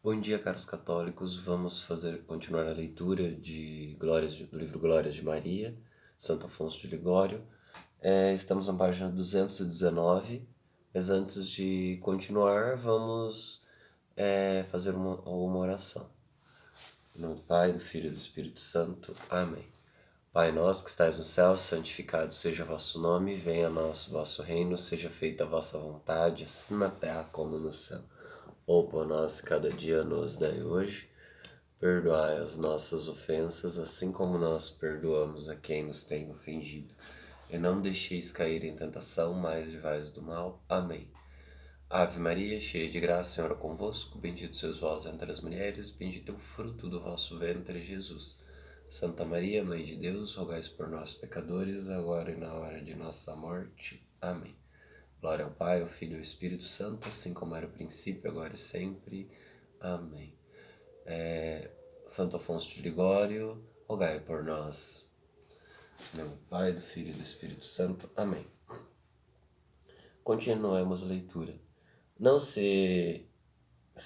Bom dia, caros católicos. Vamos continuar a leitura do livro Glórias de Maria, Santo Afonso de Ligório. Estamos na página 219, mas antes de continuar, vamos fazer alguma oração. Em nome do Pai, do Filho e do Espírito Santo. Amém. Pai nosso que estais no céu, santificado seja o vosso nome, venha a nós o vosso reino, seja feita a vossa vontade, assim na terra como no céu. O pão nosso cada dia nos dai hoje. Perdoai as nossas ofensas, assim como nós perdoamos a quem nos tem ofendido. E não deixeis cair em tentação, mas livrai-nos do mal. Amém. Ave Maria, cheia de graça, o Senhor é convosco. Bendito sois vós entre as mulheres, bendito é o fruto do vosso ventre, Jesus. Santa Maria, Mãe de Deus, rogai por nós, pecadores, agora e na hora de nossa morte. Amém. Glória ao Pai, ao Filho e ao Espírito Santo, assim como era o princípio, agora e sempre. Amém. Santo Afonso de Ligório, rogai por nós. Em nome do Pai, do Filho e do Espírito Santo. Amém. Continuemos a leitura. Não seria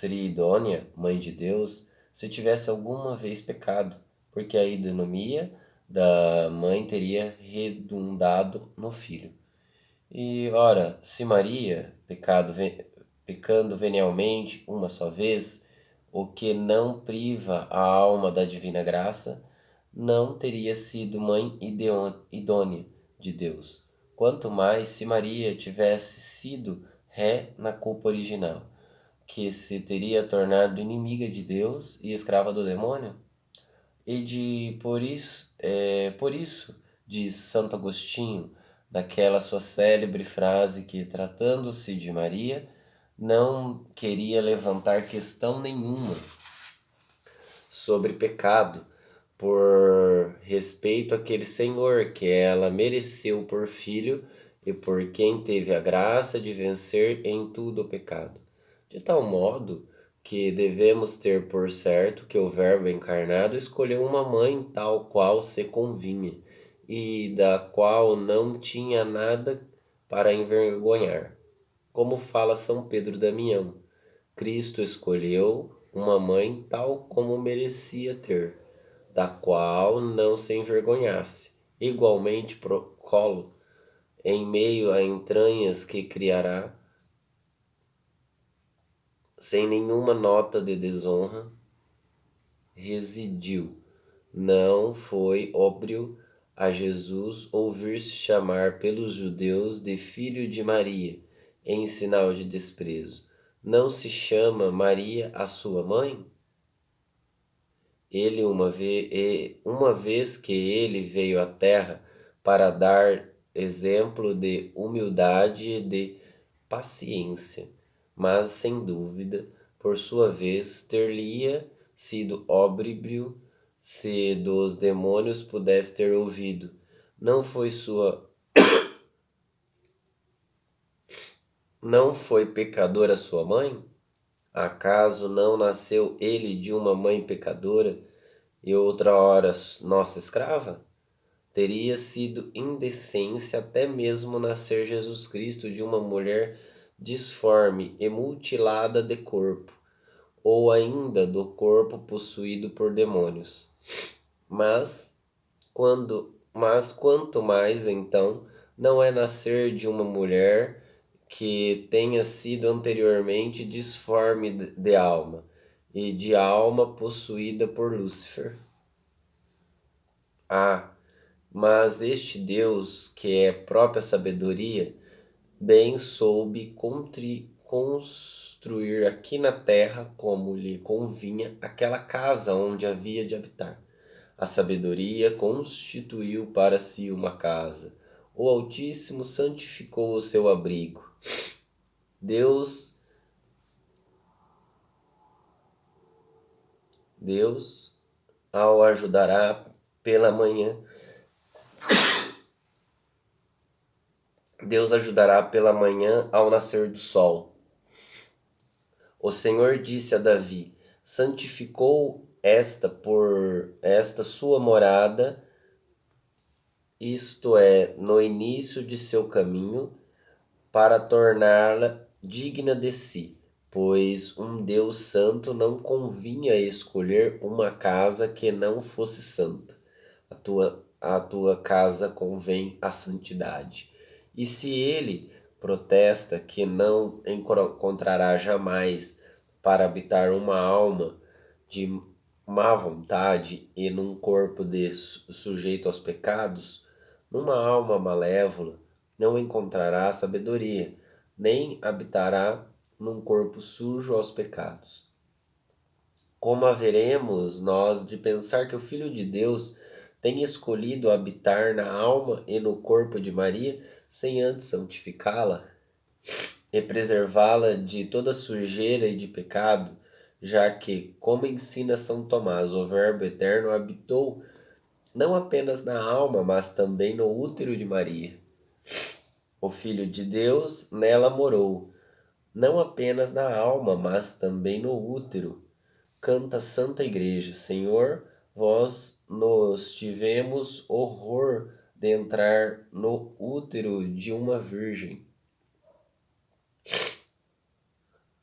idônea, Mãe de Deus, se tivesse alguma vez pecado, porque a idonomia da mãe teria redundado no filho. E, ora, se Maria, pecando venialmente uma só vez, o que não priva a alma da divina graça, não teria sido mãe idônea de Deus. Quanto mais se Maria tivesse sido ré na culpa original, que se teria tornado inimiga de Deus e escrava do demônio? Por isso, diz Santo Agostinho, naquela sua célebre frase que, tratando-se de Maria, não queria levantar questão nenhuma sobre pecado, por respeito àquele Senhor que ela mereceu por filho e por quem teve a graça de vencer em tudo o pecado. De tal modo que devemos ter por certo que o Verbo encarnado escolheu uma mãe tal qual se convinha, e da qual não tinha nada para envergonhar. Como fala São Pedro Damião, Cristo escolheu uma mãe tal como merecia ter, da qual não se envergonhasse. Igualmente Procolo, em meio a entranhas que criará, sem nenhuma nota de desonra, residiu. Não foi óbvio a Jesus ouvir-se chamar pelos judeus de filho de Maria, em sinal de desprezo. Não se chama Maria a sua mãe? Ele, uma vez que ele veio à terra para dar exemplo de humildade e de paciência, mas sem dúvida, por sua vez, ter-lhe-ia sido óbvio se dos demônios pudesse ter ouvido. Não foi pecadora sua mãe? Acaso não nasceu ele de uma mãe pecadora e outra hora nossa escrava? Teria sido indecência até mesmo nascer Jesus Cristo de uma mulher disforme e mutilada de corpo, ou ainda do corpo possuído por demônios. Mas quanto mais então não é nascer de uma mulher que tenha sido anteriormente disforme de alma, e de alma possuída por Lúcifer. Mas este Deus, que é própria sabedoria, bem soube construir aqui na terra, como lhe convinha, aquela casa onde havia de habitar. A sabedoria constituiu para si uma casa. O Altíssimo santificou o seu abrigo. Deus, ao ajudará pela manhã. Deus ajudará pela manhã ao nascer do sol. O Senhor disse a Davi: santificou esta sua morada, isto é, no início de seu caminho, para torná-la digna de si. pois um Deus santo não convinha escolher uma casa que não fosse santa. A tua casa convém a santidade. E se ele protesta que não encontrará jamais para habitar uma alma de má vontade e num corpo sujeito aos pecados, numa alma malévola não encontrará sabedoria, nem habitará num corpo sujo aos pecados. Como haveremos nós de pensar que o Filho de Deus tem escolhido habitar na alma e no corpo de Maria, sem antes santificá-la e preservá-la de toda sujeira e de pecado, já que, como ensina São Tomás, o Verbo eterno habitou não apenas na alma, mas também no útero de Maria. O Filho de Deus nela morou, não apenas na alma, mas também no útero. Canta a Santa Igreja: Senhor, vós nos tivemos horror de entrar no útero de uma virgem.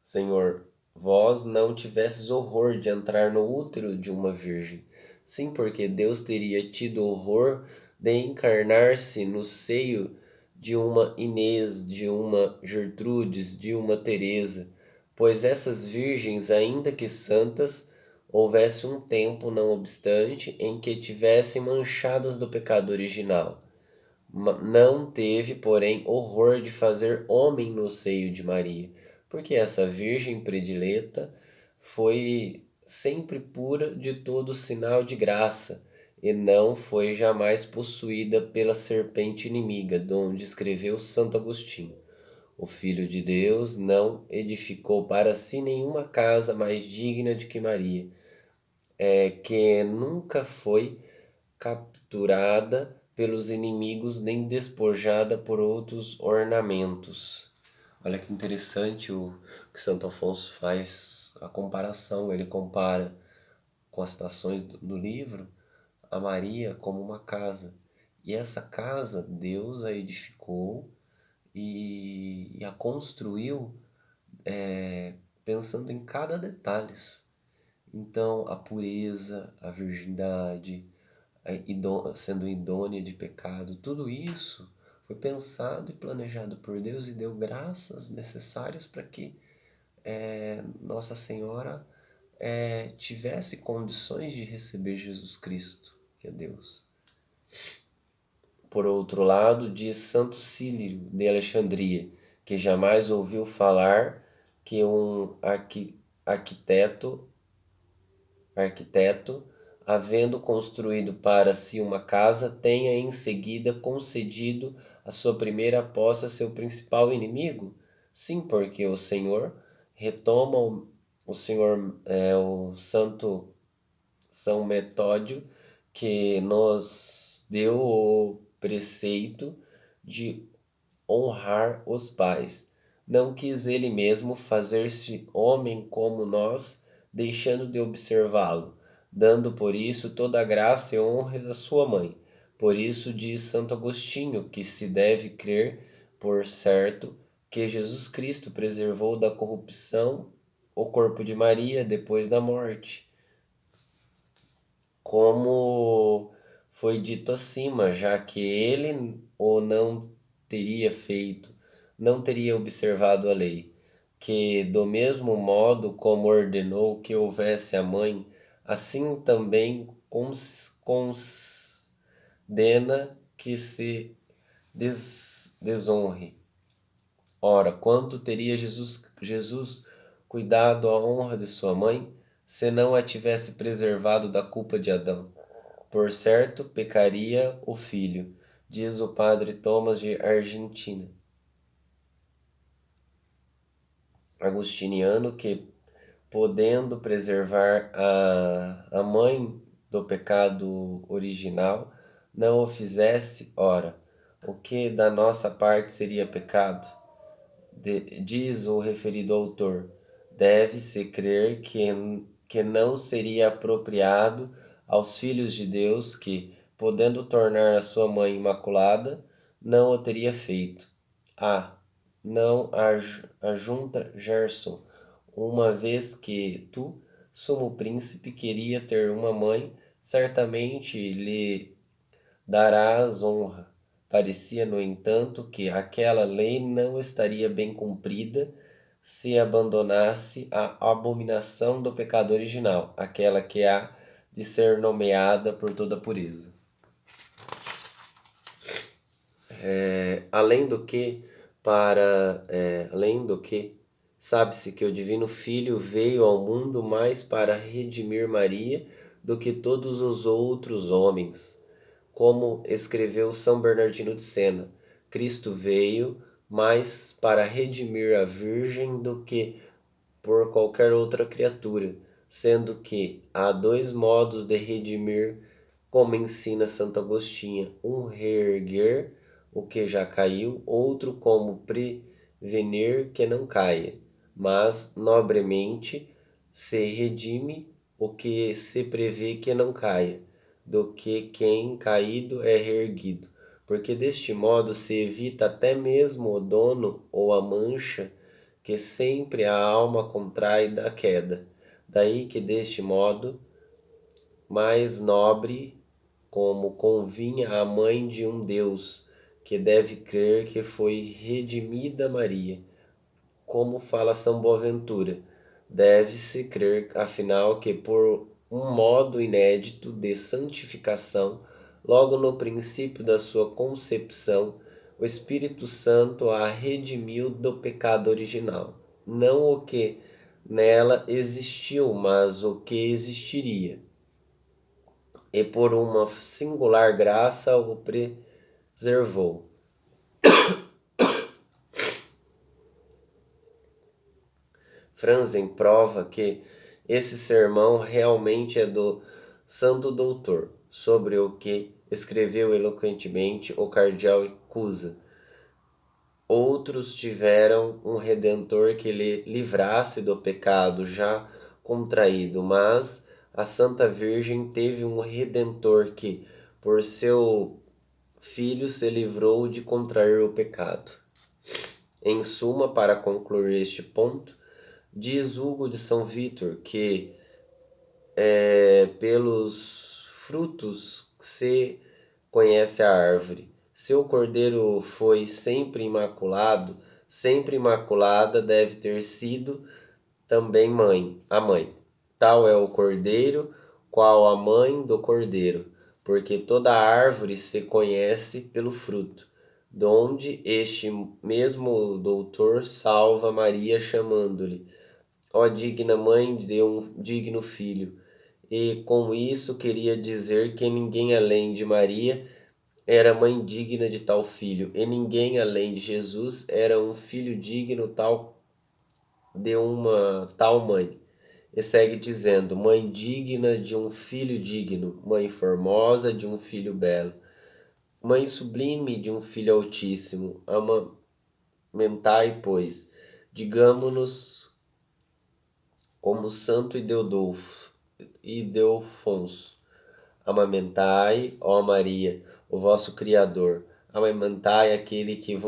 Senhor, vós não tivesses horror de entrar no útero de uma virgem. Sim, porque Deus teria tido horror de encarnar-se no seio de uma Inês, de uma Gertrudes, de uma Teresa, pois essas virgens, ainda que santas, houvesse um tempo, não obstante, em que tivessem manchadas do pecado original. Não teve, porém, horror de fazer homem no seio de Maria, porque essa virgem predileta foi sempre pura de todo sinal de graça, e não foi jamais possuída pela serpente inimiga, donde escreveu Santo Agostinho. O Filho de Deus não edificou para si nenhuma casa mais digna de que Maria, que nunca foi capturada pelos inimigos nem despojada por outros ornamentos. Olha que interessante o que Santo Afonso faz a comparação. Ele compara com as citações do livro a Maria como uma casa. E essa casa Deus a edificou e a construiu pensando em cada detalhe. Então, a pureza, a virgindade, sendo idônea de pecado, tudo isso foi pensado e planejado por Deus e deu graças necessárias para que Nossa Senhora tivesse condições de receber Jesus Cristo, que é Deus. Por outro lado, diz Santo Cílio de Alexandria, que jamais ouviu falar que um arquiteto, havendo construído para si uma casa, tenha em seguida concedido a sua primeira posse a seu principal inimigo? Sim, porque o Senhor retoma o Senhor, o Santo São Metódio, que nos deu o preceito de honrar os pais. Não quis ele mesmo fazer-se homem como nós, deixando de observá-lo, dando por isso toda a graça e honra da sua mãe. Por isso diz Santo Agostinho que se deve crer, por certo, que Jesus Cristo preservou da corrupção o corpo de Maria depois da morte, como foi dito acima, já que ele o não teria feito, não teria observado a lei, que do mesmo modo como ordenou que houvesse a mãe, assim também condena que se desonre. Ora, quanto teria Jesus cuidado à honra de sua mãe, se não a tivesse preservado da culpa de Adão? Por certo, pecaria o filho, diz o padre Thomas de Argentina, agostiniano, que, podendo preservar a mãe do pecado original, não o fizesse, ora, o que da nossa parte seria pecado? Diz o referido autor, deve-se crer que não seria apropriado aos filhos de Deus que, podendo tornar a sua mãe imaculada, não o teria feito. Não ajunta Gerson, uma vez que tu, sumo príncipe, queria ter uma mãe, certamente lhe darás honra. Parecia, no entanto, que aquela lei não estaria bem cumprida se abandonasse a abominação do pecado original, aquela que há de ser nomeada por toda pureza. Além do que, sabe-se que o Divino Filho veio ao mundo mais para redimir Maria do que todos os outros homens. Como escreveu São Bernardino de Sena, Cristo veio mais para redimir a Virgem do que por qualquer outra criatura, sendo que há dois modos de redimir, como ensina Santo Agostinho: um reerguer o que já caiu, outro como prevenir que não caia. Mas nobremente se redime o que se prevê que não caia, do que quem caído é reerguido, porque deste modo se evita até mesmo o dano ou a mancha que sempre a alma contrai da queda. Daí que deste modo mais nobre, como convinha à mãe de um Deus, que deve crer que foi redimida Maria, como fala São Boaventura, deve-se crer, afinal, que por um modo inédito de santificação, logo no princípio da sua concepção, o Espírito Santo a redimiu do pecado original, não o que nela existiu, mas o que existiria, e por uma singular graça o preservou. Franzen prova que esse sermão realmente é do Santo Doutor, sobre o que escreveu eloquentemente o cardeal Cusa. Outros tiveram um Redentor que lhe livrasse do pecado já contraído, mas a Santa Virgem teve um Redentor que, por seu Filho, se livrou de contrair o pecado. Em suma, para concluir este ponto, diz Hugo de São Vítor que pelos frutos se conhece a árvore. Se o cordeiro foi sempre imaculado, sempre imaculada deve ter sido também a mãe. Tal é o cordeiro, qual a mãe do cordeiro, porque toda árvore se conhece pelo fruto. Donde este mesmo doutor salva Maria chamando-lhe: ó digna mãe de um digno filho. E com isso queria dizer que ninguém além de Maria era mãe digna de tal filho, e ninguém além de Jesus era um filho digno tal de uma tal mãe. E segue dizendo: mãe digna de um filho digno, mãe formosa de um filho belo, mãe sublime de um filho altíssimo. Amamentai, pois, digamo-nos como Santo Ildefonso. Amamentai, ó Maria, o vosso Criador. Amamentai aquele que